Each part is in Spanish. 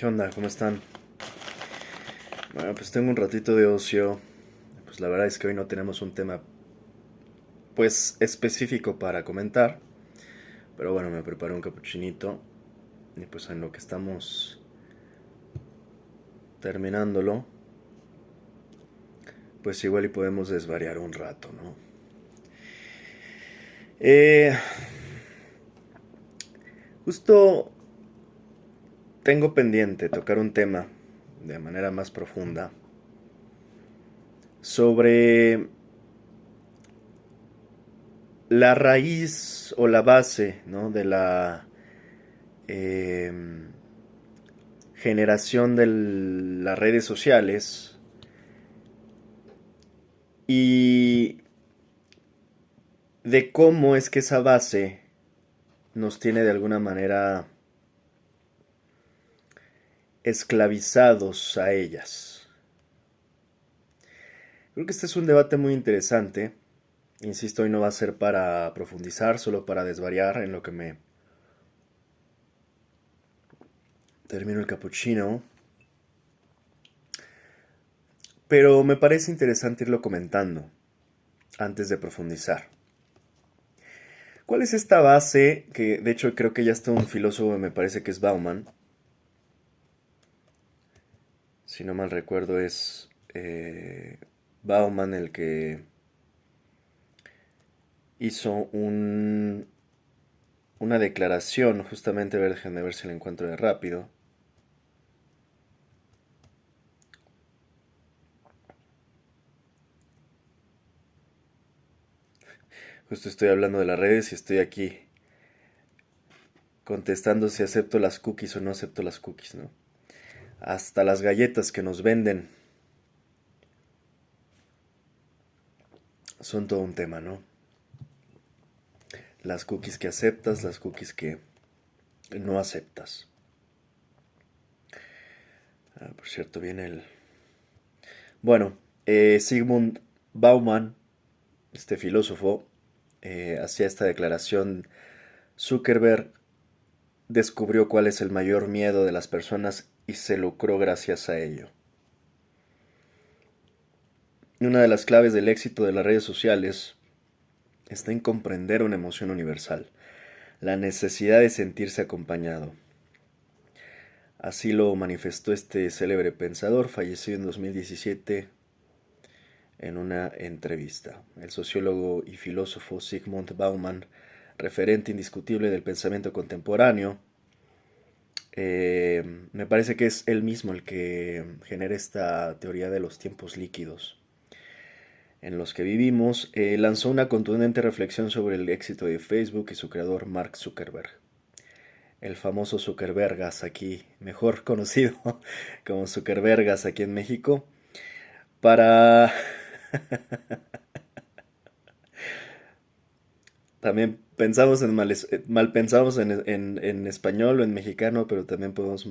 ¿Qué onda? ¿Cómo están? Bueno, pues tengo un ratito de ocio. Pues la verdad es que hoy no tenemos un tema, pues, específico para comentar. Pero bueno, me preparé un capuchinito. Y pues en lo que estamos terminándolo, pues igual y podemos desvariar un rato, ¿no? Eh, Justo tengo pendiente tocar un tema de manera más profunda sobre la raíz o la base, ¿no? De la eh, generación de las redes sociales y de cómo es que esa base nos tiene de alguna manera esclavizados a ellas. Creo que este es un debate muy interesante. Insisto, hoy no va a ser para profundizar, solo para desvariar en lo que me termino el capuchino. Pero me parece interesante irlo comentando antes de profundizar. ¿Cuál es esta base que de hecho creo que ya está un filósofo, me parece que es Bauman? Si no mal recuerdo es Bauman el que hizo una declaración, justamente, déjenme ver si la encuentro de rápido. Justo estoy hablando de las redes y estoy aquí contestando si acepto las cookies o no acepto las cookies, ¿no? Hasta las galletas que nos venden son todo un tema, ¿no? Las cookies que aceptas, las cookies que no aceptas. Por cierto, viene el... Bueno, Sigmund Bauman, este filósofo, hacía esta declaración: Zuckerberg descubrió cuál es el mayor miedo de las personas y se lucró gracias a ello. Una de las claves del éxito de las redes sociales está en comprender una emoción universal, la necesidad de sentirse acompañado. Así lo manifestó este célebre pensador, fallecido en 2017, en una entrevista. El sociólogo y filósofo Zygmunt Bauman, referente indiscutible del pensamiento contemporáneo, me parece que es él mismo el que genera esta teoría de los tiempos líquidos en los que vivimos. Lanzó una contundente reflexión sobre el éxito de Facebook y su creador Mark Zuckerberg, el famoso Zuckerbergas aquí, mejor conocido como Zuckerbergas aquí en México, para... También pensamos mal pensamos en español o en mexicano, pero también podemos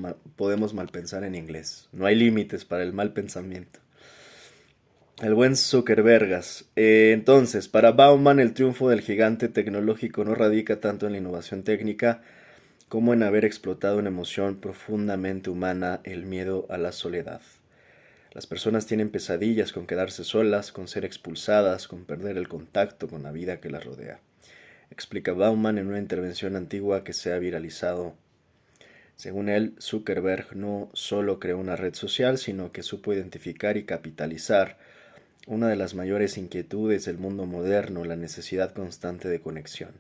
mal pensar en inglés. No hay límites para el mal pensamiento. El buen Zuckerbergas. Entonces, para Bauman, el triunfo del gigante tecnológico no radica tanto en la innovación técnica como en haber explotado una emoción profundamente humana, el miedo a la soledad. Las personas tienen pesadillas con quedarse solas, con ser expulsadas, con perder el contacto con la vida que las rodea, explica Bauman en una intervención antigua que se ha viralizado. Según él, Zuckerberg no solo creó una red social, sino que supo identificar y capitalizar una de las mayores inquietudes del mundo moderno, la necesidad constante de conexión.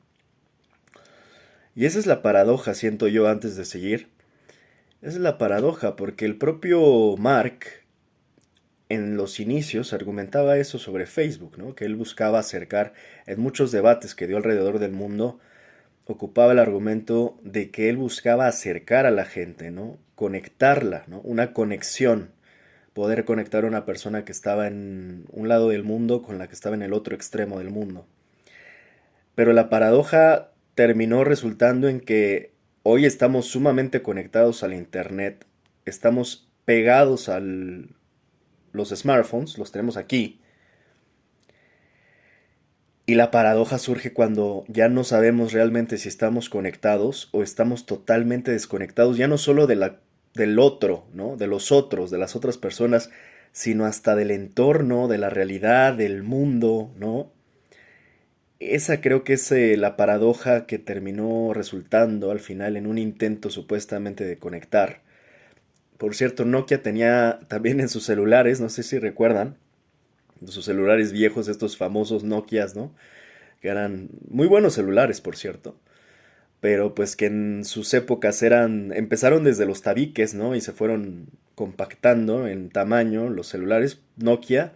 Y esa es la paradoja, siento yo, antes de seguir. Esa es la paradoja, porque el propio Mark en los inicios argumentaba eso sobre Facebook, ¿no? Que él buscaba acercar, en muchos debates que dio alrededor del mundo, ocupaba el argumento de que él buscaba acercar a la gente, ¿no? Conectarla, ¿no? Una conexión, poder conectar a una persona que estaba en un lado del mundo con la que estaba en el otro extremo del mundo. Pero la paradoja terminó resultando en que hoy estamos sumamente conectados al internet, estamos pegados a los smartphones, los tenemos aquí. Y la paradoja surge cuando ya no sabemos realmente si estamos conectados o estamos totalmente desconectados, ya no solo de la del otro, ¿no? De los otros, de las otras personas, sino hasta del entorno, de la realidad, del mundo, ¿no? Esa creo que es la paradoja que terminó resultando al final en un intento supuestamente de conectar. Por cierto, Nokia tenía también en sus celulares, no sé si recuerdan, sus celulares viejos, estos famosos Nokias, ¿no? Que eran muy buenos celulares, por cierto, pero pues que en sus épocas empezaron desde los tabiques, ¿no? Y se fueron compactando en tamaño los celulares Nokia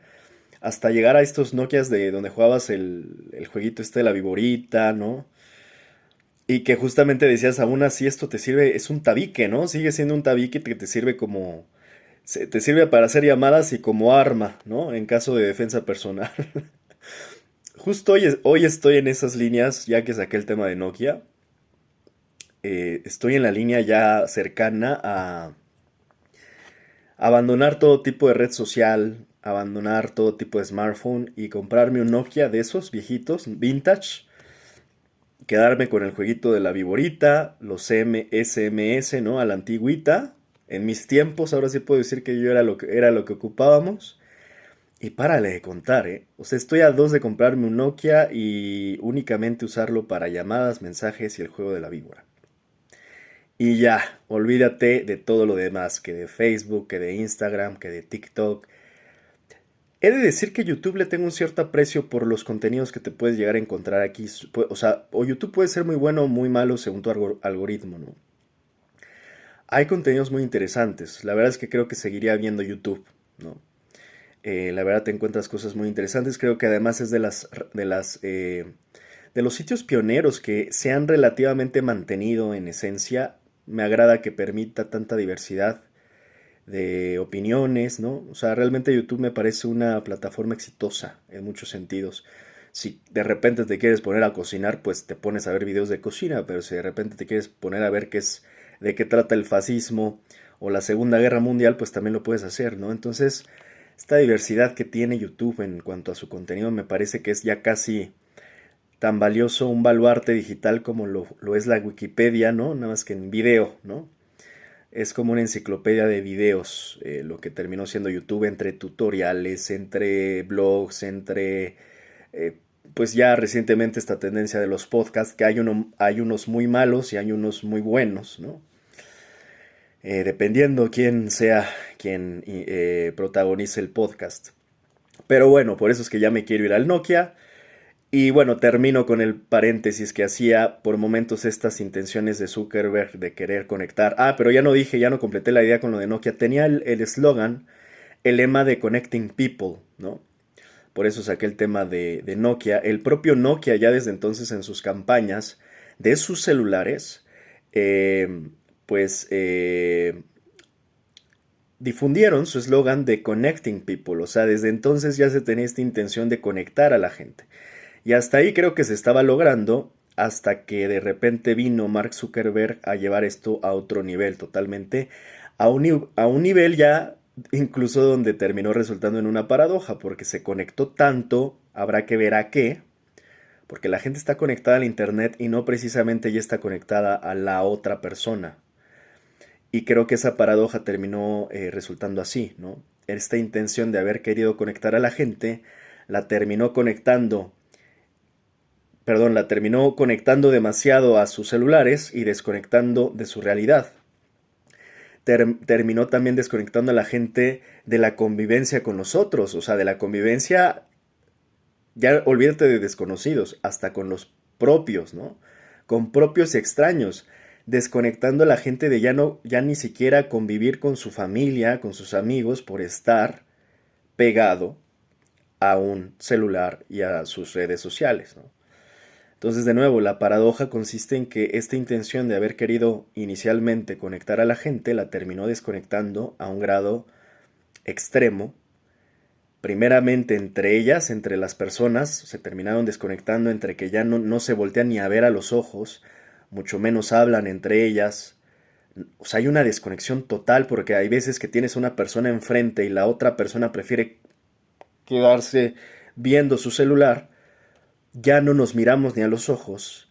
hasta llegar a estos Nokias de donde jugabas el jueguito este de la viborita, ¿no? Y que justamente decías, aún así esto te sirve, es un tabique, ¿no? Sigue siendo un tabique que te sirve te sirve para hacer llamadas y como arma, ¿no? En caso de defensa personal. Justo hoy estoy en esas líneas, ya que saqué el tema de Nokia. Estoy en la línea ya cercana a abandonar todo tipo de red social, abandonar todo tipo de smartphone y comprarme un Nokia de esos viejitos, vintage. Quedarme con el jueguito de la viborita, los SMS, ¿no? A la antigüita. En mis tiempos, ahora sí puedo decir que yo era lo que ocupábamos. Y párale de contar, ¿eh? O sea, estoy a dos de comprarme un Nokia y únicamente usarlo para llamadas, mensajes y el juego de la víbora. Y ya, olvídate de todo lo demás, que de Facebook, que de Instagram, que de TikTok. He de decir que YouTube le tengo un cierto aprecio por los contenidos que te puedes llegar a encontrar aquí. O sea, o YouTube puede ser muy bueno o muy malo según tu algoritmo, ¿no? Hay contenidos muy interesantes. La verdad es que creo que seguiría viendo YouTube, ¿no? La verdad te encuentras cosas muy interesantes. Creo que además es de los sitios pioneros que se han relativamente mantenido en esencia. Me agrada que permita tanta diversidad de opiniones, ¿no? O sea, realmente YouTube me parece una plataforma exitosa en muchos sentidos. Si de repente te quieres poner a cocinar, pues te pones a ver videos de cocina, pero si de repente te quieres poner a ver de qué trata el fascismo o la Segunda Guerra Mundial, pues también lo puedes hacer, ¿no? Entonces, esta diversidad que tiene YouTube en cuanto a su contenido me parece que es ya casi tan valioso un baluarte digital como lo es la Wikipedia, ¿no? Nada más que en video, ¿no? Es como una enciclopedia de videos, lo que terminó siendo YouTube entre tutoriales, entre blogs, eh, pues ya recientemente esta tendencia de los podcasts, que hay unos muy malos y hay unos muy buenos, ¿no? Dependiendo quién sea quien protagonice el podcast. Pero bueno, por eso es que ya me quiero ir al Nokia. Y bueno, termino con el paréntesis que hacía por momentos estas intenciones de Zuckerberg de querer conectar. Ah, pero ya no dije, ya no completé la idea con lo de Nokia. Tenía el eslogan, el lema de Connecting People, ¿no? Por eso saqué el tema de Nokia. El propio Nokia ya desde entonces en sus campañas de sus celulares, eh, pues difundieron su eslogan de Connecting People. O sea, desde entonces ya se tenía esta intención de conectar a la gente. Y hasta ahí creo que se estaba logrando hasta que de repente vino Mark Zuckerberg a llevar esto a otro nivel totalmente, a un nivel ya incluso donde terminó resultando en una paradoja, porque se conectó tanto, habrá que ver a qué, porque la gente está conectada al Internet y no precisamente ya está conectada a la otra persona. Y creo que esa paradoja terminó resultando así, ¿no? Esta intención de haber querido conectar a la gente, la terminó conectando la terminó conectando demasiado a sus celulares y desconectando de su realidad. Terminó también desconectando a la gente de la convivencia con los otros, o sea, de la convivencia, ya olvídate de desconocidos, hasta con los propios, ¿no? Con propios y extraños, desconectando a la gente de ya ni siquiera convivir con su familia, con sus amigos, por estar pegado a un celular y a sus redes sociales, ¿no? Entonces, de nuevo, la paradoja consiste en que esta intención de haber querido inicialmente conectar a la gente la terminó desconectando a un grado extremo. Primeramente entre ellas, entre las personas, se terminaron desconectando entre que ya no se voltean ni a ver a los ojos, mucho menos hablan entre ellas. O sea, hay una desconexión total porque hay veces que tienes una persona enfrente y la otra persona prefiere quedarse viendo su celular. Ya no nos miramos ni a los ojos,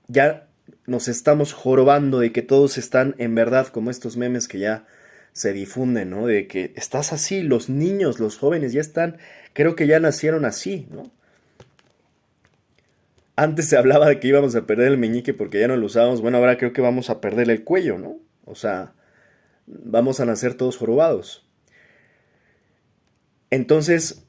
ya nos estamos jorobando de que todos están en verdad, como estos memes que ya se difunden, ¿no? De que estás así, los niños, los jóvenes ya están, creo que ya nacieron así, ¿no? Antes se hablaba de que íbamos a perder el meñique porque ya no lo usábamos, bueno, ahora creo que vamos a perder el cuello, ¿no? O sea, vamos a nacer todos jorobados. Entonces,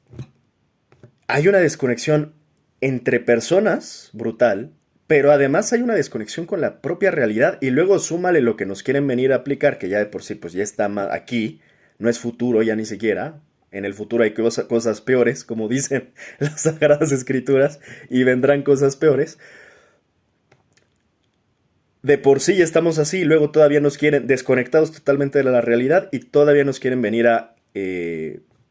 hay una desconexión entre personas brutal, pero además hay una desconexión con la propia realidad y luego súmale lo que nos quieren venir a aplicar, que ya de por sí pues ya está aquí, no es futuro ya ni siquiera. En el futuro hay cosas peores, como dicen las Sagradas Escrituras, y vendrán cosas peores. De por sí ya estamos así, y luego todavía nos quieren desconectados totalmente de la realidad y todavía nos quieren venir a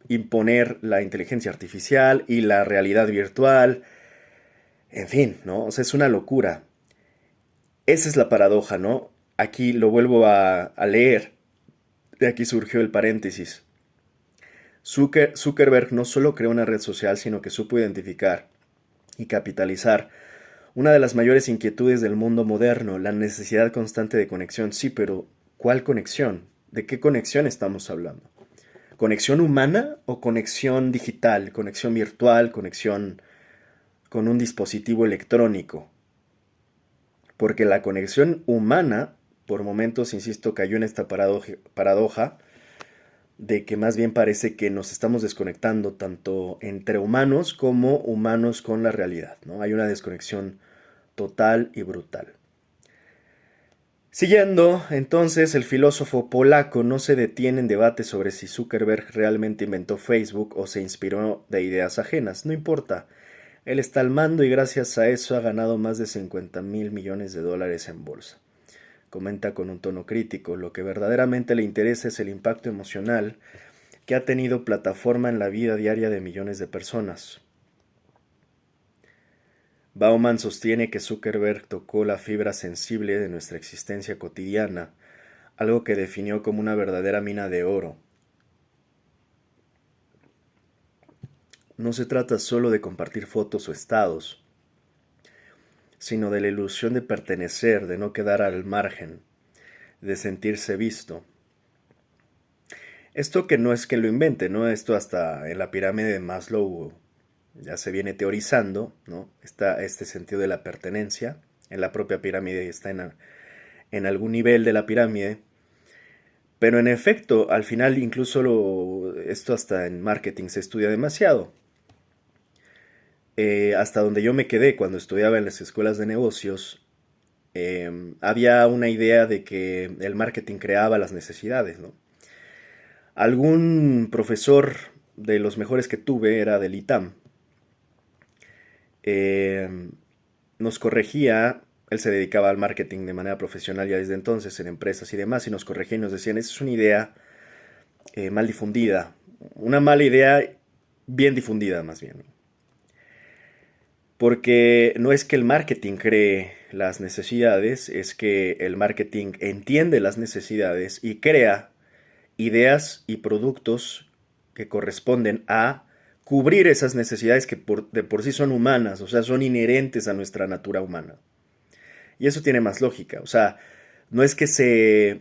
imponer la inteligencia artificial y la realidad virtual. En fin, ¿no? O sea, es una locura. Esa es la paradoja, ¿no? Aquí lo vuelvo a leer. De aquí surgió el paréntesis. Zuckerberg no solo creó una red social, sino que supo identificar y capitalizar una de las mayores inquietudes del mundo moderno, la necesidad constante de conexión. Sí, pero ¿cuál conexión? ¿De qué conexión estamos hablando? ¿Conexión humana o conexión digital? ¿Conexión virtual? ¿Conexión con un dispositivo electrónico? Porque la conexión humana, por momentos, insisto, cayó en esta paradoja de que más bien parece que nos estamos desconectando tanto entre humanos como humanos con la realidad, ¿no? Hay una desconexión total y brutal. Siguiendo, entonces, el filósofo polaco no se detiene en debate sobre si Zuckerberg realmente inventó Facebook o se inspiró de ideas ajenas. No importa, él está al mando y gracias a eso ha ganado más de 50.000 millones de dólares en bolsa. Comenta con un tono crítico, lo que verdaderamente le interesa es el impacto emocional que ha tenido plataforma en la vida diaria de millones de personas. Bauman sostiene que Zuckerberg tocó la fibra sensible de nuestra existencia cotidiana, algo que definió como una verdadera mina de oro. No se trata solo de compartir fotos o estados, sino de la ilusión de pertenecer, de no quedar al margen, de sentirse visto. Esto que no es que lo invente, ¿no? Esto hasta en la pirámide de Maslow ya se viene teorizando, ¿no? Está este sentido de la pertenencia, en la propia pirámide está en algún nivel de la pirámide, pero en efecto, al final incluso esto hasta en marketing se estudia demasiado. Hasta donde yo me quedé cuando estudiaba en las escuelas de negocios, había una idea de que el marketing creaba las necesidades, ¿no? Algún profesor de los mejores que tuve era del ITAM. Eh, Nos corregía, él se dedicaba al marketing de manera profesional ya desde entonces en empresas y demás, y nos corregía y nos decían, esa es una idea mal difundida, una mala idea bien difundida más bien. Porque no es que el marketing cree las necesidades, es que el marketing entiende las necesidades y crea ideas y productos que corresponden a cubrir esas necesidades que de por sí son humanas, o sea, son inherentes a nuestra natura humana. Y eso tiene más lógica, o sea, no es que se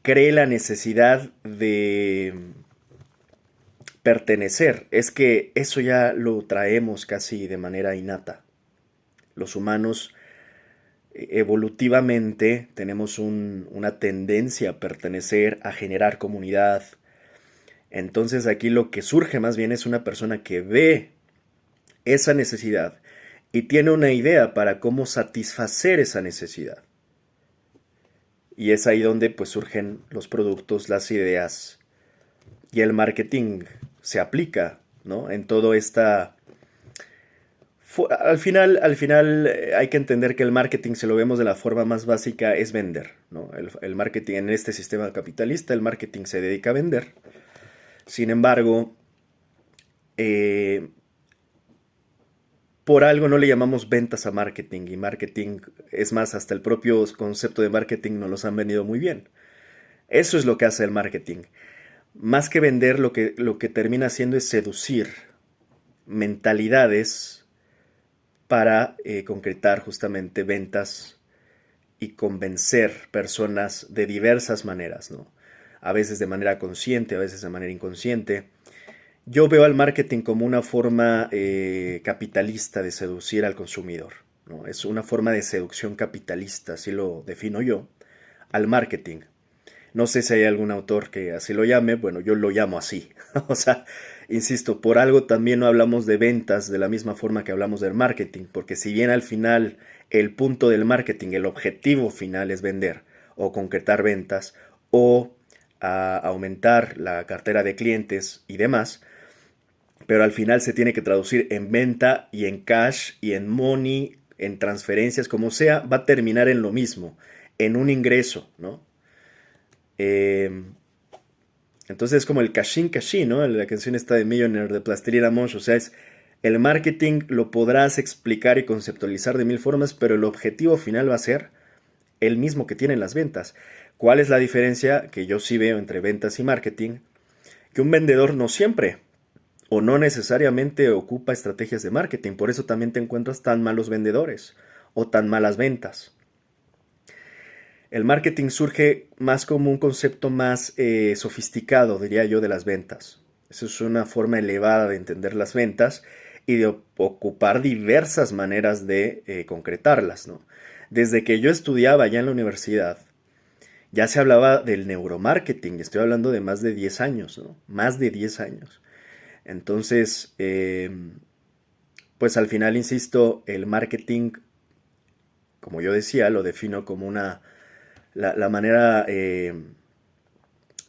cree la necesidad de pertenecer, es que eso ya lo traemos casi de manera innata. Los humanos evolutivamente tenemos una tendencia a pertenecer, a generar comunidad. Entonces aquí lo que surge más bien es una persona que ve esa necesidad y tiene una idea para cómo satisfacer esa necesidad. Y es ahí donde pues surgen los productos, las ideas y el marketing se aplica, ¿no? En todo esta... Al final hay que entender que el marketing, si lo vemos de la forma más básica, es vender, ¿no? El marketing en este sistema capitalista, el marketing se dedica a vender. Sin embargo, por algo no le llamamos ventas a marketing, y marketing, es más, hasta el propio concepto de marketing nos los han vendido muy bien. Eso es lo que hace el marketing. Más que vender, lo que termina haciendo es seducir mentalidades para concretar justamente ventas y convencer personas de diversas maneras, ¿no? A veces de manera consciente, a veces de manera inconsciente. Yo veo al marketing como una forma capitalista de seducir al consumidor, ¿no? Es una forma de seducción capitalista, así lo defino yo, al marketing. No sé si hay algún autor que así lo llame, bueno, yo lo llamo así. O sea, insisto, por algo también no hablamos de ventas de la misma forma que hablamos del marketing, porque si bien al final el punto del marketing, el objetivo final es vender o concretar ventas o aumentar la cartera de clientes y demás, pero al final se tiene que traducir en venta y en cash y en money, en transferencias, como sea, va a terminar en lo mismo, en un ingreso, ¿no? Eh, entonces es como el cashin cashin, ¿no? La canción está de Millionaire de Plastilina Mosh, o sea, es el marketing lo podrás explicar y conceptualizar de mil formas, pero el objetivo final va a ser el mismo que tienen las ventas. ¿Cuál es la diferencia que yo sí veo entre ventas y marketing? Que un vendedor no siempre o no necesariamente ocupa estrategias de marketing, por eso también te encuentras tan malos vendedores o tan malas ventas. El marketing surge más como un concepto más sofisticado, diría yo, de las ventas. Eso es una forma elevada de entender las ventas y de ocupar diversas maneras de concretarlas, ¿no? Desde que yo estudiaba ya en la universidad, ya se hablaba del neuromarketing, estoy hablando de más de 10 años, ¿no? Más de 10 años. Entonces, pues al final, insisto, el marketing, como yo decía, lo defino como la manera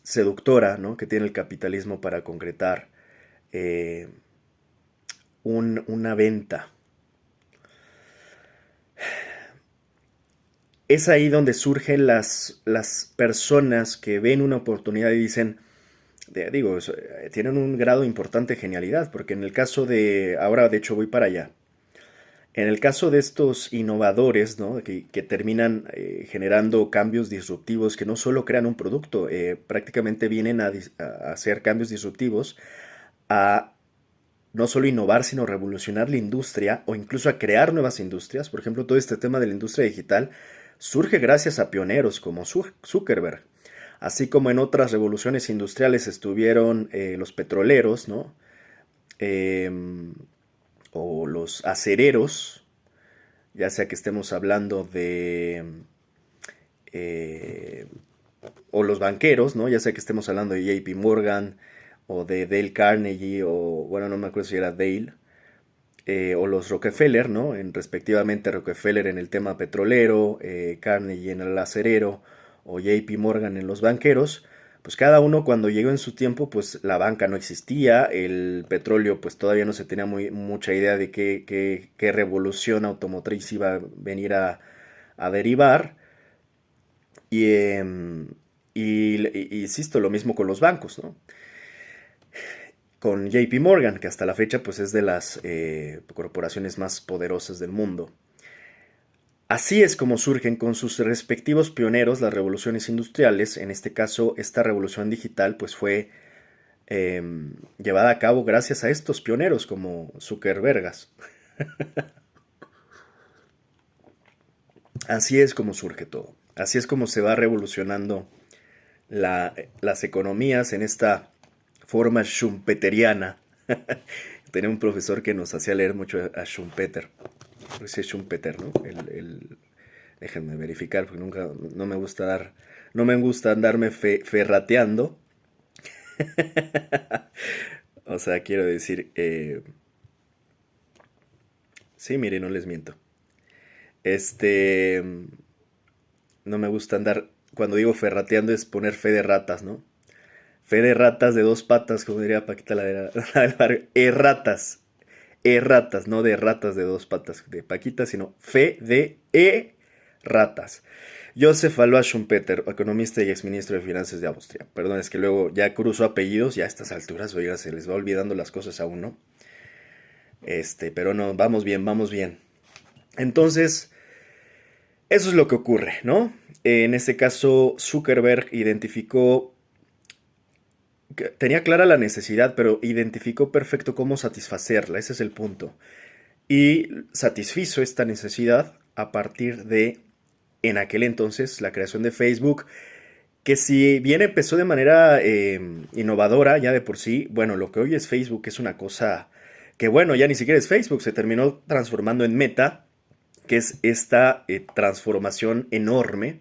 seductora, ¿no?, que tiene el capitalismo para concretar eh, una venta. Es ahí donde surgen las personas que ven una oportunidad y dicen, tienen un grado importante de genialidad, porque en el caso de, ahora de hecho voy para allá, en el caso de estos innovadores, ¿no?, que terminan generando cambios disruptivos que no solo crean un producto, prácticamente vienen a hacer cambios disruptivos, a no solo innovar, sino revolucionar la industria o incluso a crear nuevas industrias. Por ejemplo, todo este tema de la industria digital surge gracias a pioneros como Zuckerberg. Así como en otras revoluciones industriales estuvieron los petroleros, ¿no? Eh, o los acereros, ya sea que estemos hablando de eh, o los banqueros, ¿no? Ya sea que estemos hablando de JP Morgan o de Dale Carnegie o bueno, no me acuerdo si era Dale, o los Rockefeller, ¿no? Respectivamente Rockefeller en el tema petrolero, Carnegie en el acerero o JP Morgan en los banqueros. Pues cada uno cuando llegó en su tiempo, pues la banca no existía, el petróleo pues todavía no se tenía mucha idea de qué revolución automotriz iba a venir a derivar. Y, insisto, lo mismo con los bancos, ¿no? Con JP Morgan, que hasta la fecha pues es de las corporaciones más poderosas del mundo. Así es como surgen con sus respectivos pioneros las revoluciones industriales. En este caso, esta revolución digital pues fue llevada a cabo gracias a estos pioneros como Zuckerbergas. Así es como surge todo. Así es como se va revolucionando las economías en esta forma schumpeteriana. Tenía un profesor que nos hacía leer mucho a Schumpeter. Ese es Schumpeter, ¿no? Déjenme verificar porque nunca, no me gusta andarme ferrateando. O sea, quiero decir, sí, mire, no les miento. Este, no me gusta andar, cuando digo ferrateando es poner fe de ratas, ¿no? Fe de ratas de dos patas, como diría Paquita la del barrio. Erratas. Erratas, no de ratas de dos patas de Paquita, sino fe de ratas. Joseph Alois Schumpeter, economista y exministro de Finanzas de Austria. Perdón, es que luego ya cruzo apellidos, ya a estas alturas, oiga, se les va olvidando las cosas a uno. Pero no, vamos bien, vamos bien. Entonces, eso es lo que ocurre, ¿no? En este caso, Zuckerberg identificó, tenía clara la necesidad, pero identificó perfecto cómo satisfacerla, ese es el punto. Y satisfizo esta necesidad a partir de en aquel entonces la creación de Facebook, que si bien empezó de manera innovadora ya de por sí, bueno, lo que hoy es Facebook es una cosa que bueno, ya ni siquiera es Facebook, se terminó transformando en Meta, que es esta transformación enorme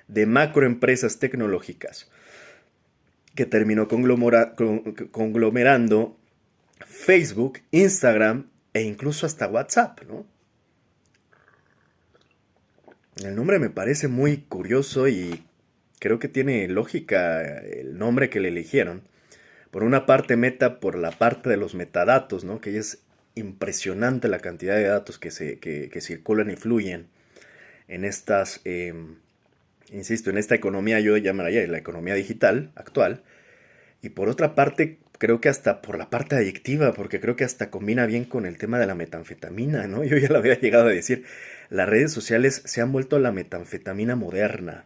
de macroempresas tecnológicas que terminó conglomerando Facebook, Instagram e incluso hasta WhatsApp, ¿no? El nombre me parece muy curioso y creo que tiene lógica el nombre que le eligieron. Por una parte Meta, por la parte de los metadatos, ¿no? Que es impresionante la cantidad de datos que circulan y fluyen en estas, insisto, en esta economía, yo llamaría la economía digital actual. Y por otra parte, creo que hasta por la parte adictiva, porque creo que hasta combina bien con el tema de la metanfetamina, ¿no? Yo ya lo había llegado a decir, las redes sociales se han vuelto la metanfetamina moderna.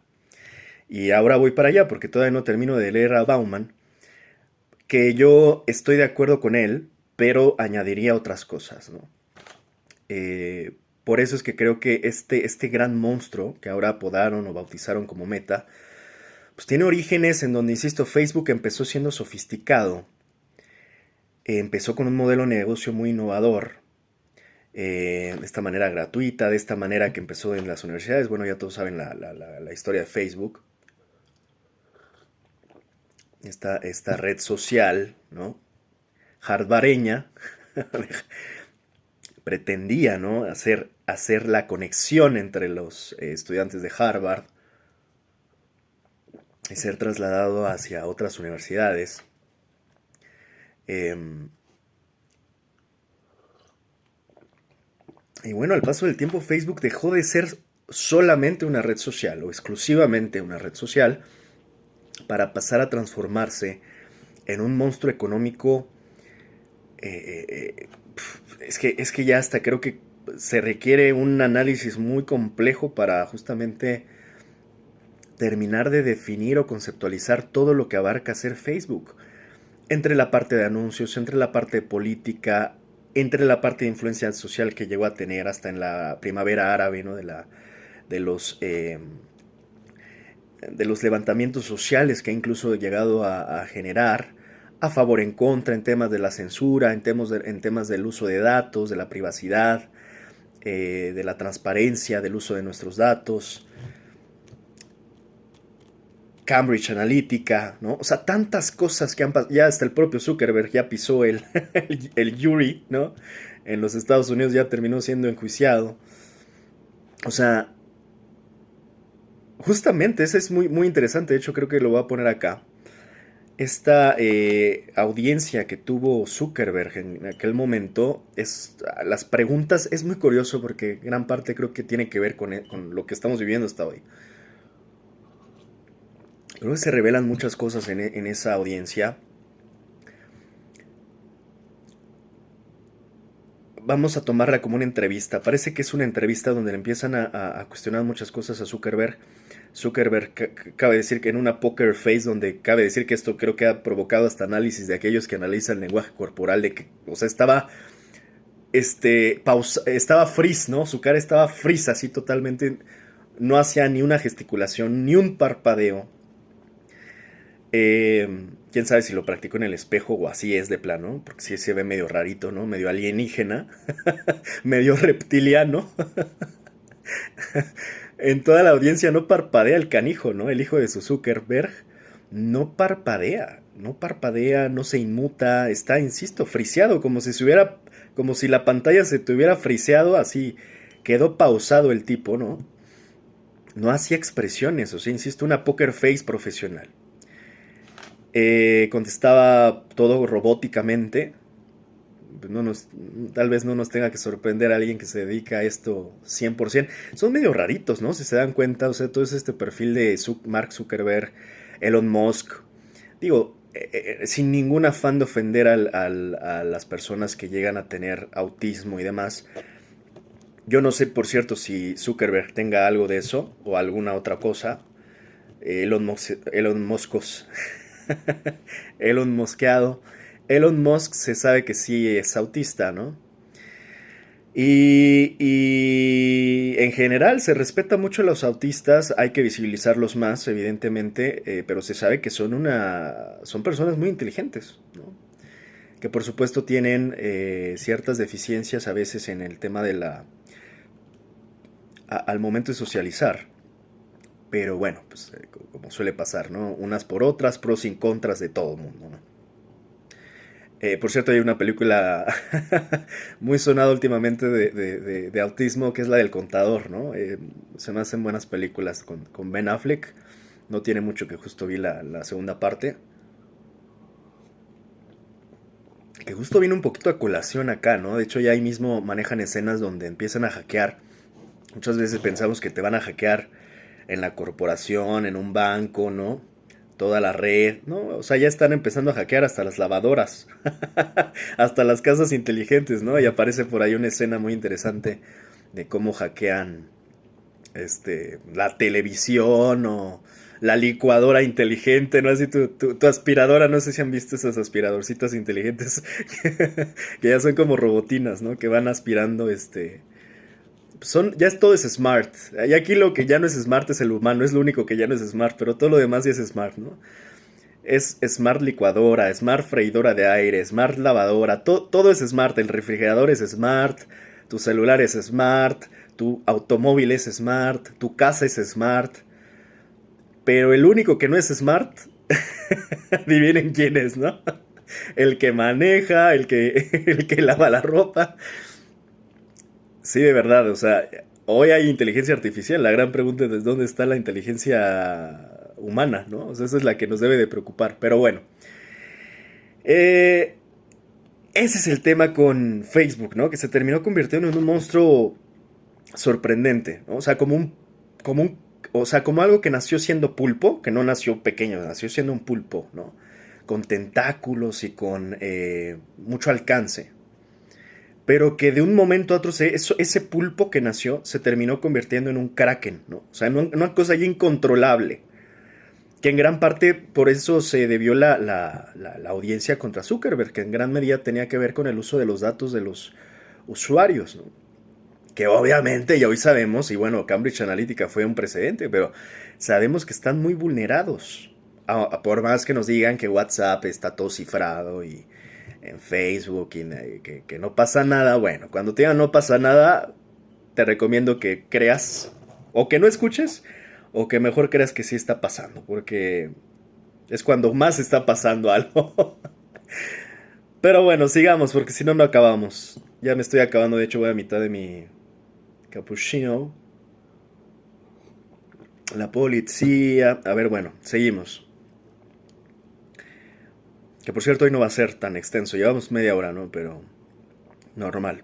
Y ahora voy para allá, porque todavía no termino de leer a Bauman, que yo estoy de acuerdo con él, pero añadiría otras cosas, ¿no? Por eso es que creo que este gran monstruo, que ahora apodaron o bautizaron como Meta, pues tiene orígenes en donde, insisto, Facebook empezó siendo sofisticado. Empezó con un modelo de negocio muy innovador, de esta manera gratuita, de esta manera que empezó en las universidades. Bueno, ya todos saben la historia de Facebook. Esta red social, ¿no? Harvardeña, pretendía, ¿no? hacer la conexión entre los estudiantes de Harvard y ser trasladado hacia otras universidades. Y bueno, al paso del tiempo Facebook dejó de ser solamente una red social o exclusivamente una red social para pasar a transformarse en un monstruo económico. Es que ya hasta creo que se requiere un análisis muy complejo para justamente terminar de definir o conceptualizar todo lo que abarca ser Facebook. Entre la parte de anuncios, entre la parte de política, entre la parte de influencia social que llegó a tener hasta en la primavera árabe, ¿no? De los levantamientos sociales que ha incluso llegado a generar, a favor, en contra, en temas de la censura, en temas del uso de datos, de la privacidad, de la transparencia, del uso de nuestros datos, Cambridge Analytica, ¿no? O sea, tantas cosas que han pasado. Ya hasta el propio Zuckerberg ya pisó el jury, ¿no? En los Estados Unidos ya terminó siendo enjuiciado. O sea, justamente, ese es muy, muy interesante. De hecho, creo que lo voy a poner acá. Esta audiencia que tuvo Zuckerberg en aquel momento, las preguntas, es muy curioso porque gran parte creo que tiene que ver con lo que estamos viviendo hasta hoy. Creo que se revelan muchas cosas en esa audiencia. Vamos a tomarla como una entrevista. Parece que es una entrevista donde le empiezan a cuestionar muchas cosas a Zuckerberg. Zuckerberg cabe decir que en una poker face, donde cabe decir que esto creo que ha provocado hasta análisis de aquellos que analizan el lenguaje corporal, de que, o sea, estaba freeze, ¿no? Su cara estaba freeze así totalmente, no hacía ni una gesticulación, ni un parpadeo. Quién sabe si lo practicó en el espejo o así es de plano, porque sí se ve medio rarito, ¿no? Medio alienígena, medio reptiliano. En toda la audiencia no parpadea el canijo, ¿no? El hijo de su Zuckerberg no parpadea, no se inmuta, está, insisto, friseado, como si la pantalla se tuviera friseado, así, quedó pausado el tipo, ¿no? No hacía expresiones, o sea, insisto, una poker face profesional. Contestaba todo robóticamente. Tal vez no nos tenga que sorprender a alguien que se dedica a esto 100%. Son medio raritos, ¿no? Si se dan cuenta, o sea, todo es este perfil de Mark Zuckerberg, Elon Musk. Digo, sin ningún afán de ofender a las personas que llegan a tener autismo y demás. Yo no sé, por cierto, si Zuckerberg tenga algo de eso o alguna otra cosa. Elon Muskos. Elon Musk se sabe que sí es autista, ¿no? Y en general se respeta mucho a los autistas, hay que visibilizarlos más, evidentemente, pero se sabe que son personas muy inteligentes, ¿no? Que por supuesto tienen ciertas deficiencias a veces en el tema de al momento de socializar. Pero bueno, pues como suele pasar, ¿no? Unas por otras, pros y contras de todo el mundo, ¿no? Por cierto, hay una película muy sonada últimamente de autismo, que es la del contador, ¿no? Se me hacen buenas películas con Ben Affleck. No tiene mucho que justo vi la segunda parte. Que justo viene un poquito a colación acá, ¿no? De hecho, ya ahí mismo manejan escenas donde empiezan a hackear. Muchas veces pensamos que te van a hackear en la corporación, en un banco, ¿no? Toda la red, ¿no? O sea, ya están empezando a hackear hasta las lavadoras, hasta las casas inteligentes, ¿no? Y aparece por ahí una escena muy interesante de cómo hackean la televisión o la licuadora inteligente, ¿no? Así tu aspiradora, no sé si han visto esas aspiradorcitas inteligentes que ya son como robotinas, ¿no? Que van aspirando, todo es smart. Y aquí lo que ya no es smart es el humano, es lo único que ya no es smart, pero todo lo demás ya es smart, ¿no? Es smart licuadora, smart freidora de aire, smart lavadora, todo es smart, el refrigerador es smart, tu celular es smart, tu automóvil es smart, tu casa es smart, pero el único que no es smart, adivinen quién es, ¿no? El que maneja, el que lava la ropa. Sí, de verdad, o sea, hoy hay inteligencia artificial. La gran pregunta es dónde está la inteligencia humana, ¿no? O sea, esa es la que nos debe de preocupar. Pero bueno, eh, ese es el tema con Facebook, ¿no? Que se terminó convirtiendo en un monstruo sorprendente, ¿no? O sea, o sea, como algo que nació siendo pulpo, que no nació pequeño, nació siendo un pulpo, ¿no? Con tentáculos y con mucho alcance, pero que de un momento a otro ese pulpo que nació se terminó convirtiendo en un kraken, ¿no? O sea, en una cosa ya incontrolable, que en gran parte por eso se debió la audiencia contra Zuckerberg, que en gran medida tenía que ver con el uso de los datos de los usuarios, ¿no? Que obviamente ya hoy sabemos, y bueno, Cambridge Analytica fue un precedente, pero sabemos que están muy vulnerados. Por más que nos digan que WhatsApp está todo cifrado y en Facebook y que no pasa nada, bueno, cuando te digan no pasa nada, te recomiendo que creas o que no escuches o que mejor creas que sí está pasando, porque es cuando más está pasando algo. Pero bueno, sigamos, porque si no, no acabamos. Ya me estoy acabando, de hecho voy a mitad de mi cappuccino. La policía. A ver, bueno, seguimos. Que por cierto hoy no va a ser tan extenso. Llevamos media hora, ¿no? Pero normal.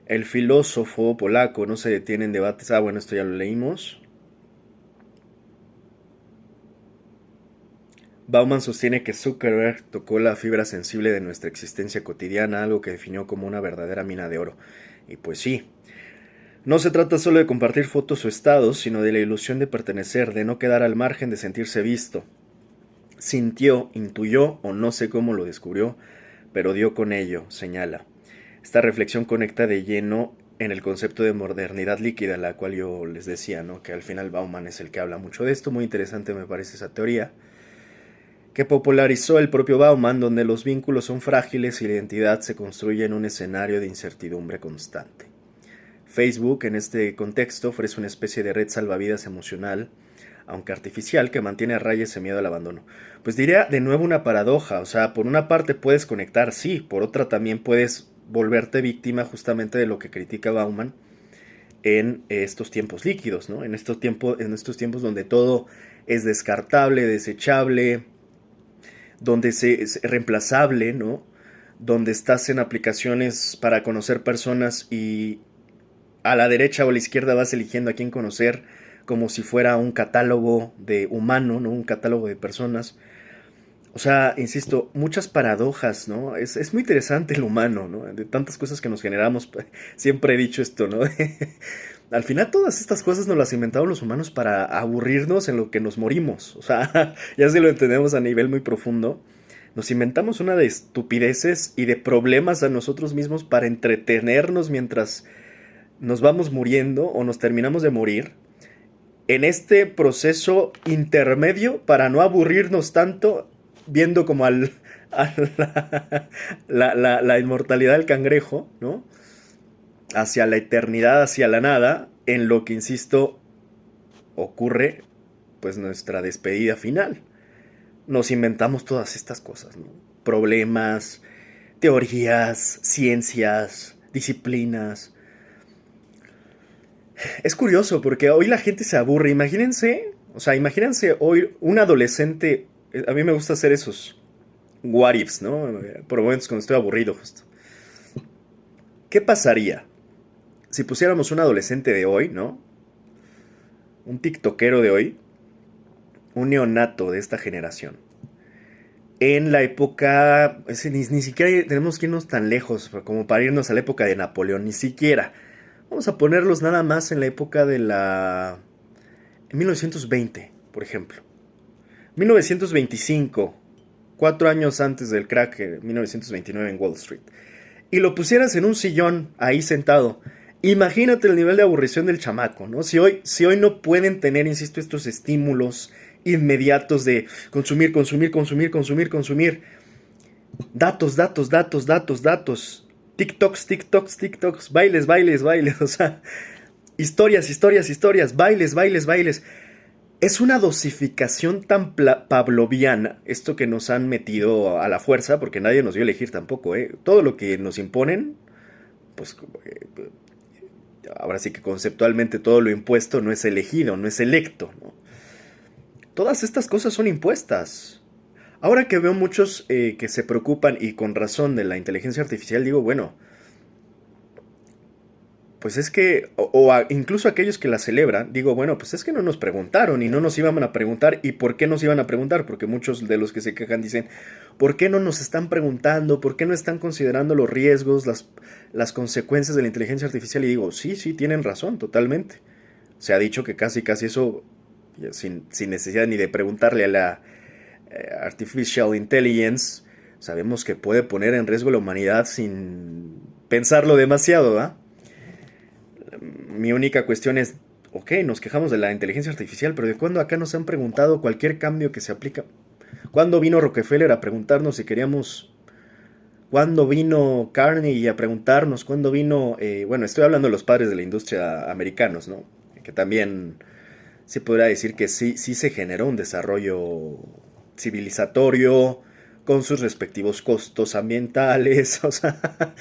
El filósofo polaco no se detiene en debates. Ah, bueno, esto ya lo leímos. Bauman sostiene que Zuckerberg tocó la fibra sensible de nuestra existencia cotidiana, algo que definió como una verdadera mina de oro. Y pues sí. No se trata solo de compartir fotos o estados, sino de la ilusión de pertenecer, de no quedar al margen, de sentirse visto. Sintió, intuyó o no sé cómo lo descubrió, pero dio con ello, señala. Esta reflexión conecta de lleno en el concepto de modernidad líquida, la cual yo les decía, ¿no? Que al final Bauman es el que habla mucho de esto. Muy interesante me parece esa teoría, que popularizó el propio Bauman, donde los vínculos son frágiles y la identidad se construye en un escenario de incertidumbre constante. Facebook, en este contexto, ofrece una especie de red salvavidas emocional, aunque artificial, que mantiene a raya ese miedo al abandono. Pues diría de nuevo una paradoja, o sea, por una parte puedes conectar, sí, por otra también puedes volverte víctima justamente de lo que critica Bauman en estos tiempos líquidos, ¿no? En estos tiempos donde todo es descartable, desechable, donde es reemplazable, ¿no? Donde estás en aplicaciones para conocer personas y a la derecha o a la izquierda vas eligiendo a quién conocer como si fuera un catálogo de humano, ¿no? Un catálogo de personas. O sea, insisto, muchas paradojas, ¿no? Es muy interesante el humano, ¿no? De tantas cosas que nos generamos. Siempre he dicho esto, ¿no? Al final todas estas cosas nos las inventaron los humanos para aburrirnos en lo que nos morimos. O sea, ya si lo entendemos a nivel muy profundo, Nos inventamos una de estupideces y de problemas a nosotros mismos para entretenernos mientras nos vamos muriendo o nos terminamos de morir. En este proceso intermedio para no aburrirnos tanto viendo como a la inmortalidad del cangrejo, ¿no? Hacia la eternidad, hacia la nada, en lo que, insisto, ocurre pues nuestra despedida final. Nos inventamos todas estas cosas, ¿no? Problemas, teorías, ciencias, disciplinas. Es curioso porque hoy la gente se aburre. Imagínense hoy un adolescente. A mí me gusta hacer esos what ifs, ¿no? Por momentos cuando estoy aburrido, justo. ¿Qué pasaría si pusiéramos un adolescente de hoy, ¿no? Un tiktokero de hoy, un neonato de esta generación, en la época, ni siquiera tenemos que irnos tan lejos como para irnos a la época de Napoleón, ni siquiera. Vamos a ponerlos nada más en la época de en 1920, por ejemplo. 1925, 4 años antes del crack de 1929 en Wall Street. Y lo pusieras en un sillón ahí sentado. Imagínate el nivel de aburrición del chamaco, ¿no? Si hoy no pueden tener, insisto, estos estímulos inmediatos de consumir. Datos. TikToks, bailes. O sea, historias, bailes. Es una dosificación tan pavloviana esto que nos han metido a la fuerza, porque nadie nos dio a elegir tampoco, ¿eh? Todo lo que nos imponen, pues ahora sí que conceptualmente todo lo impuesto no es elegido, no es electo, ¿no? Todas estas cosas son impuestas. Ahora que veo muchos que se preocupan, y con razón, de la inteligencia artificial, digo, bueno, pues es que, incluso aquellos que la celebran, digo, bueno, pues es que no nos preguntaron y no nos iban a preguntar. ¿Y por qué nos iban a preguntar? Porque muchos de los que se quejan dicen, ¿por qué no nos están preguntando? ¿Por qué no están considerando los riesgos, las consecuencias de la inteligencia artificial? Y digo, sí, tienen razón, totalmente. Se ha dicho que casi eso, sin necesidad ni de preguntarle a la Artificial Intelligence, sabemos que puede poner en riesgo la humanidad sin pensarlo demasiado, ¿verdad? Mi única cuestión es, ok, nos quejamos de la inteligencia artificial, pero ¿de cuándo acá nos han preguntado cualquier cambio que se aplica? ¿Cuándo vino Rockefeller a preguntarnos si queríamos? ¿Cuándo vino Carnegie a preguntarnos? ¿Cuándo vino? Bueno, estoy hablando de los padres de la industria americanos, ¿no? Que también se podría decir que sí se generó un desarrollo civilizatorio con sus respectivos costos ambientales. O sea,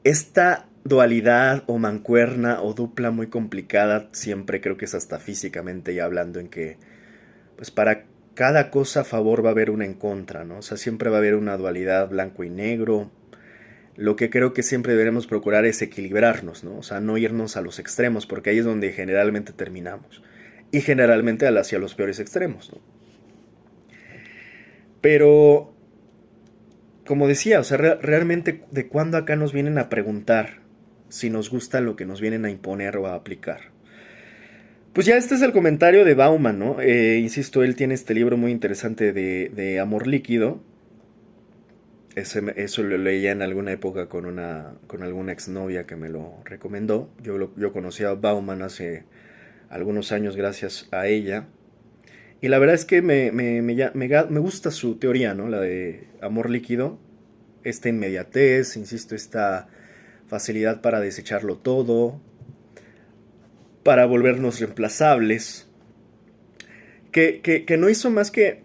esta dualidad o mancuerna o dupla muy complicada, siempre creo que es hasta físicamente ya hablando, en que pues para cada cosa a favor va a haber una en contra, ¿no? O sea, siempre va a haber una dualidad blanco y negro. Lo que creo que siempre deberemos procurar es equilibrarnos, ¿no? O sea, no irnos a los extremos, porque ahí es donde generalmente terminamos. Y generalmente hacia los peores extremos, ¿no? Pero, como decía, o sea, realmente, ¿de cuándo acá nos vienen a preguntar si nos gusta lo que nos vienen a imponer o a aplicar? Pues ya este es el comentario de Bauman, ¿no? Insisto, él tiene este libro muy interesante de Amor Líquido. Eso lo leía en alguna época con alguna exnovia que me lo recomendó. Yo conocí a Bauman hace algunos años gracias a ella. Y la verdad es que me gusta su teoría, ¿no? La de amor líquido. Esta inmediatez, insisto, esta facilidad para desecharlo todo, para volvernos reemplazables, que no hizo más que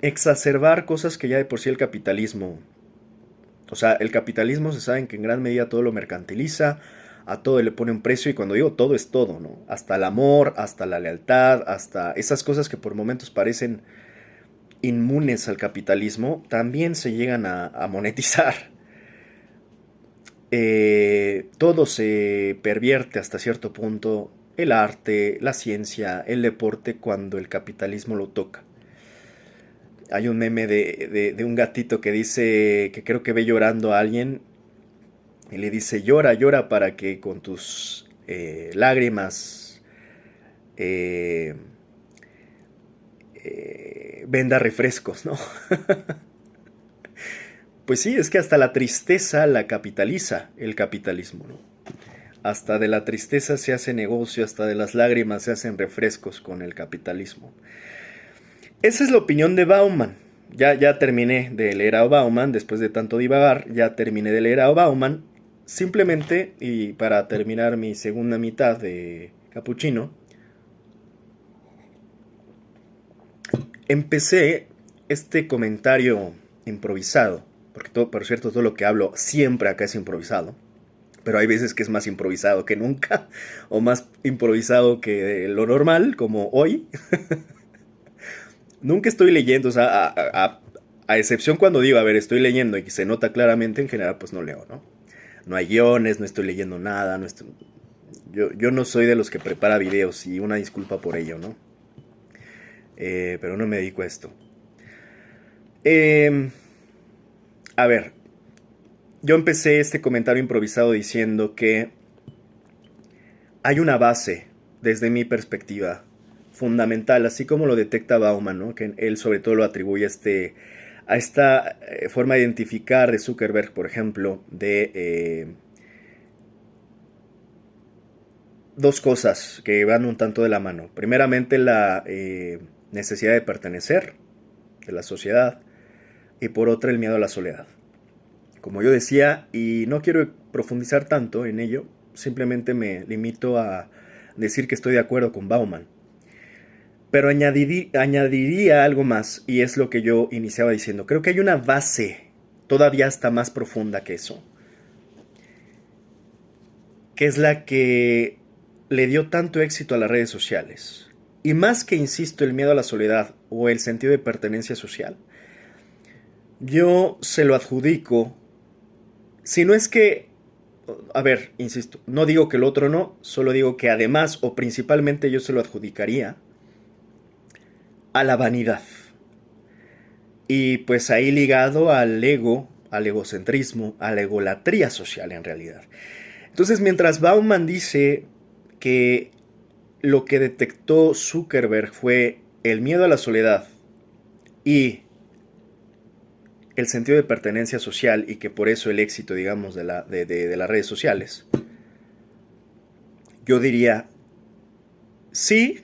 exacerbar cosas que ya de por sí el capitalismo... O sea, el capitalismo, se sabe que en gran medida todo lo mercantiliza, a todo le pone un precio, y cuando digo todo es todo, ¿no? Hasta el amor, hasta la lealtad, hasta esas cosas que por momentos parecen inmunes al capitalismo, también se llegan a monetizar. Todo se pervierte hasta cierto punto, el arte, la ciencia, el deporte, cuando el capitalismo lo toca. Hay un meme de un gatito que dice que creo que ve llorando a alguien y le dice, llora para que con tus lágrimas venda refrescos, ¿no? Pues sí, es que hasta la tristeza la capitaliza el capitalismo, ¿no? Hasta de la tristeza se hace negocio, hasta de las lágrimas se hacen refrescos con el capitalismo. Esa es la opinión de Bauman. Ya terminé de leer a Bauman, después de tanto divagar, ya terminé de leer a Bauman. Simplemente, y para terminar mi segunda mitad de Capuchino, empecé este comentario improvisado, porque todo, por cierto, todo lo que hablo siempre acá es improvisado, pero hay veces que es más improvisado que nunca, o más improvisado que lo normal, como hoy. Nunca estoy leyendo, o sea, a excepción cuando digo, a ver, estoy leyendo y que se nota claramente, en general, pues no leo, ¿no? No hay guiones, no estoy leyendo nada, yo no soy de los que prepara videos y una disculpa por ello, ¿no? Pero no me dedico a esto. A ver, yo empecé este comentario improvisado diciendo que hay una base, desde mi perspectiva, fundamental, así como lo detecta Bauman, ¿no? Que él sobre todo lo atribuye a esta forma de identificar de Zuckerberg, por ejemplo, de dos cosas que van un tanto de la mano. Primeramente, la necesidad de pertenecer de la sociedad, y por otra, el miedo a la soledad. Como yo decía, y no quiero profundizar tanto en ello, simplemente me limito a decir que estoy de acuerdo con Bauman. Pero añadiría algo más, y es lo que yo iniciaba diciendo. Creo que hay una base todavía hasta más profunda que eso, que es la que le dio tanto éxito a las redes sociales. Y más que, insisto, el miedo a la soledad o el sentido de pertenencia social, yo se lo adjudico, si no es que, a ver, insisto, no digo que el otro no, solo digo que además o principalmente yo se lo adjudicaría a la vanidad. Y pues ahí ligado al ego, al egocentrismo, a la egolatría social en realidad. Entonces, mientras Bauman dice que lo que detectó Zuckerberg fue el miedo a la soledad y el sentido de pertenencia social, y que por eso el éxito, digamos, de las redes sociales, yo diría sí,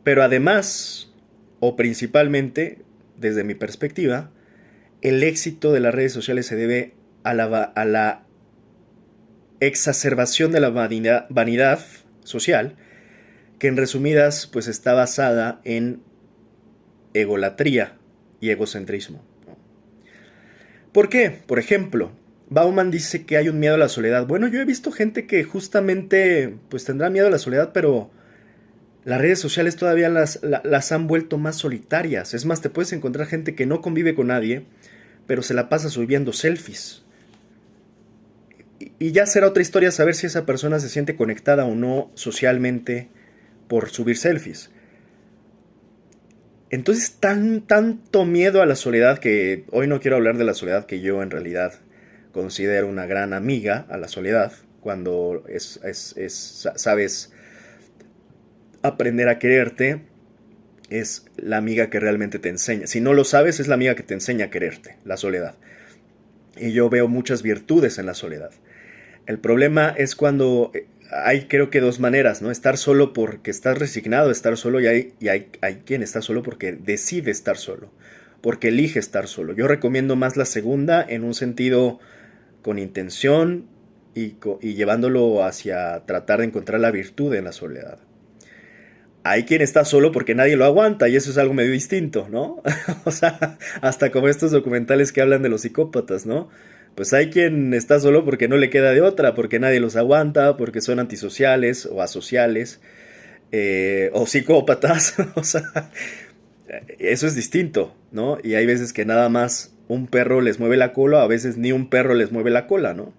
pero además, o principalmente, desde mi perspectiva, el éxito de las redes sociales se debe a la exacerbación de la vanidad social, que en resumidas pues está basada en egolatría y egocentrismo. ¿Por qué? Por ejemplo, Bauman dice que hay un miedo a la soledad. Bueno, yo he visto gente que justamente pues tendrá miedo a la soledad, pero las redes sociales todavía las han vuelto más solitarias. Es más, te puedes encontrar gente que no convive con nadie, pero se la pasa subiendo selfies. Y ya será otra historia saber si esa persona se siente conectada o no socialmente por subir selfies. Entonces, tanto miedo a la soledad, que hoy no quiero hablar de la soledad, que yo en realidad considero una gran amiga a la soledad, cuando sabes aprender a quererte, es la amiga que realmente te enseña. Si no lo sabes, es la amiga que te enseña a quererte, la soledad. Y yo veo muchas virtudes en la soledad. El problema es cuando hay, creo que, dos maneras, ¿no? Estar solo porque estás resignado a estar solo, y hay quien está solo porque decide estar solo, porque elige estar solo. Yo recomiendo más la segunda, en un sentido con intención y llevándolo hacia tratar de encontrar la virtud en la soledad. Hay quien está solo porque nadie lo aguanta, y eso es algo medio distinto, ¿no? O sea, hasta como estos documentales que hablan de los psicópatas, ¿no? Pues hay quien está solo porque no le queda de otra, porque nadie los aguanta, porque son antisociales o asociales, o psicópatas. O sea, eso es distinto, ¿no? Y hay veces que nada más un perro les mueve la cola, a veces ni un perro les mueve la cola, ¿no?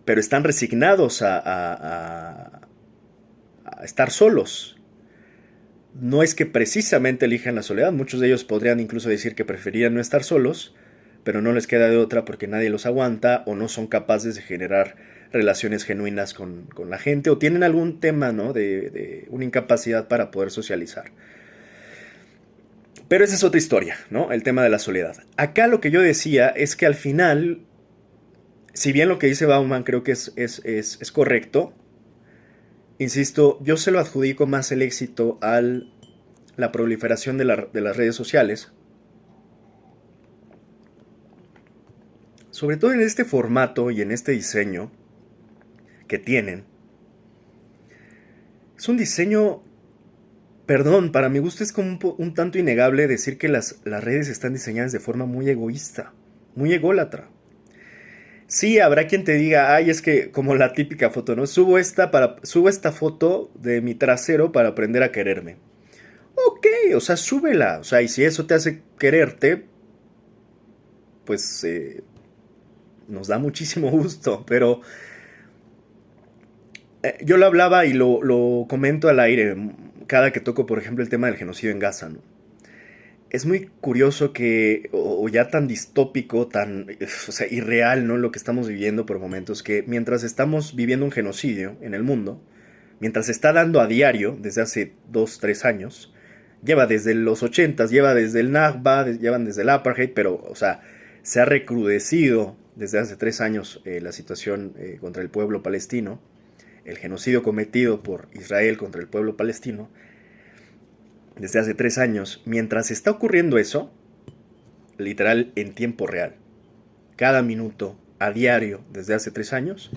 Pero están resignados a estar solos. No es que precisamente elijan la soledad, muchos de ellos podrían incluso decir que preferían no estar solos, pero no les queda de otra porque nadie los aguanta, o no son capaces de generar relaciones genuinas con la gente, o tienen algún tema, ¿no? de una incapacidad para poder socializar. Pero esa es otra historia, ¿no? El tema de la soledad. Acá lo que yo decía es que al final, si bien lo que dice Bauman creo que es correcto, insisto, yo se lo adjudico más el éxito a la proliferación de las redes sociales, sobre todo en este formato y en este diseño que tienen. Es un diseño, perdón, para mi gusto es como un tanto innegable decir que las redes están diseñadas de forma muy egoísta, muy ególatra. Sí, habrá quien te diga, ay, es que como la típica foto, ¿no? Subo esta foto de mi trasero para aprender a quererme. Ok, o sea, súbela. O sea, y si eso te hace quererte, pues nos da muchísimo gusto. Pero yo lo hablaba y lo comento al aire cada que toco, por ejemplo, el tema del genocidio en Gaza, ¿no? Es muy curioso que, o ya tan distópico, tan, o sea, irreal, ¿no? Lo que estamos viviendo por momentos, que mientras estamos viviendo un genocidio en el mundo, mientras se está dando a diario, desde hace 2, 3 años, lleva desde los 80s, lleva desde el Nakba, llevan desde el Apartheid, pero, o sea, se ha recrudecido desde hace 3 años la situación contra el pueblo palestino, el genocidio cometido por Israel contra el pueblo palestino, desde hace 3 años, mientras está ocurriendo eso, literal en tiempo real, cada minuto, a diario, desde hace 3 años,